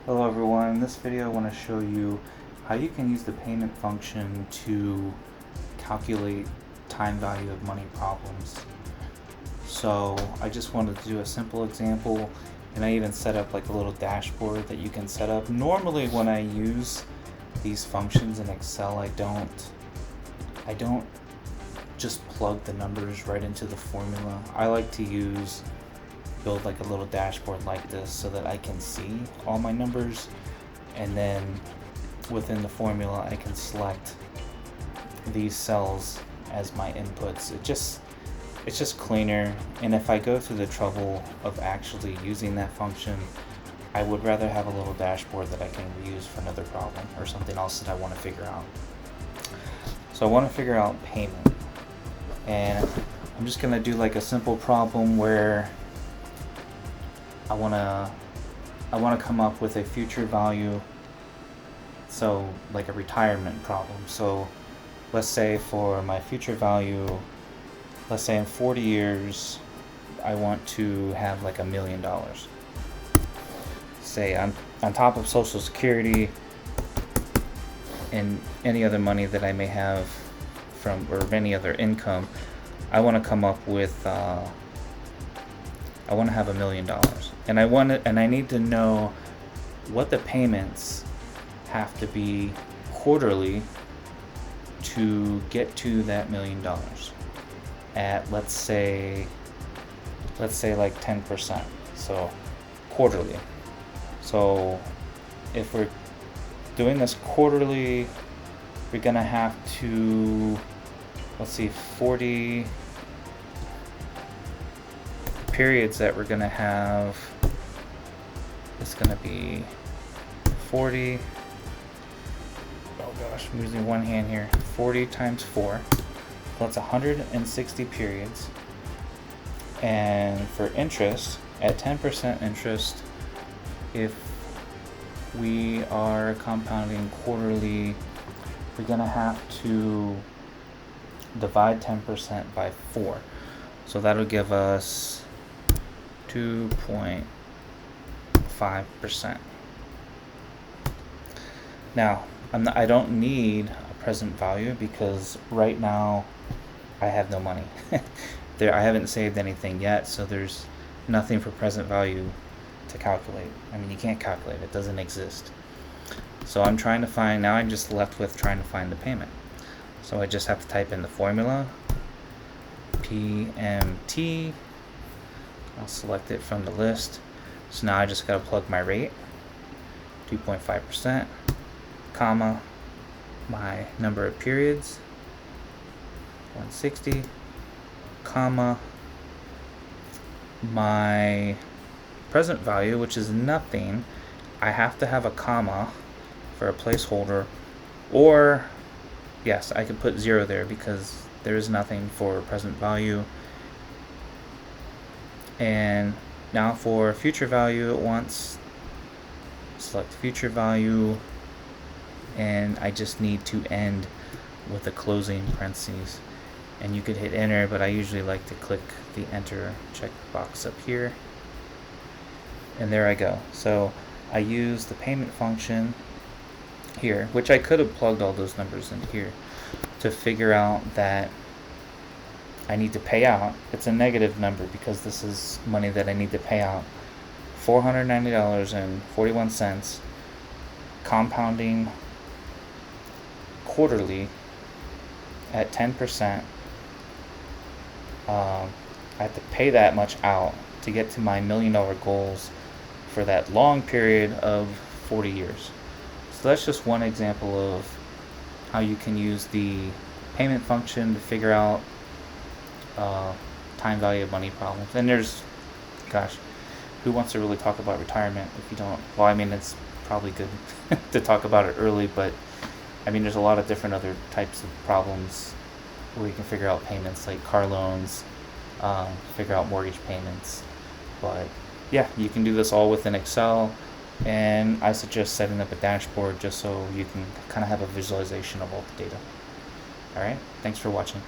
Hello everyone, in this video I want to show you how you can use the payment function to calculate time value of money problems. So I just wanted to do a simple example, and I even set up like a little dashboard that you can set up. Normally when I use these functions in Excel, I don't just plug the numbers right into the formula. I like to build like a little dashboard like this so that I can see all my numbers, and then within the formula I can select these cells as my inputs. It's just cleaner, and if I go through the trouble of actually using that function, I would rather have a little dashboard that I can reuse for another problem or something else that I want to figure out. So I want to figure out payment, and I'm just going to do like a simple problem where I want to come up with a future value, so like a retirement problem. So let's say for my future value, let's say in 40 years I want to have like $1 million. Say on top of Social Security and any other money that I may have from, or any other income, I want to come up with I want to have $1 million, and I need to know what the payments have to be quarterly to get to that $1 million at let's say like 10%, so quarterly. So if we're doing this quarterly, we're gonna have to, let's see, 40 periods that we're gonna have. It's gonna be 40, oh gosh, I'm using one hand here, 40 times 4, so that's 160 periods. And for interest, at 10% interest, if we are compounding quarterly, we're gonna have to divide 10% by 4, so that'll give us 2.5%. Now, I don't need a present value because right now I have no money. I haven't saved anything yet, so there's nothing for present value to calculate. I mean, you can't calculate it, it doesn't exist. So I'm just left with trying to find the payment. So I just have to type in the formula, PMT. I'll select it from the list. So now I just gotta plug my rate, 2.5%, comma, my number of periods, 160, comma, my present value, which is nothing. I have to have a comma for a placeholder, or yes, I could put 0 there because there is nothing for present value. And now for future value, it wants select future value, and I just need to end with a closing parentheses. And you could hit enter, but I usually like to click the enter checkbox up here, and there I go. So I use the payment function here, which I could have plugged all those numbers in here, to figure out that I need to pay out. It's a negative number because this is money that I need to pay out, $490.41, compounding quarterly at 10%. I have to pay that much out to get to my $1 million goals for that long period of 40 years. So that's just one example of how you can use the payment function to figure out time value of money problems. And there's, gosh, who wants to really talk about retirement if you don't? Well, I mean, it's probably good to talk about it early, but I mean, there's a lot of different other types of problems where you can figure out payments, like car loans, figure out mortgage payments. But yeah, you can do this all within Excel, and I suggest setting up a dashboard just so you can kind of have a visualization of all the data. All right, thanks for watching.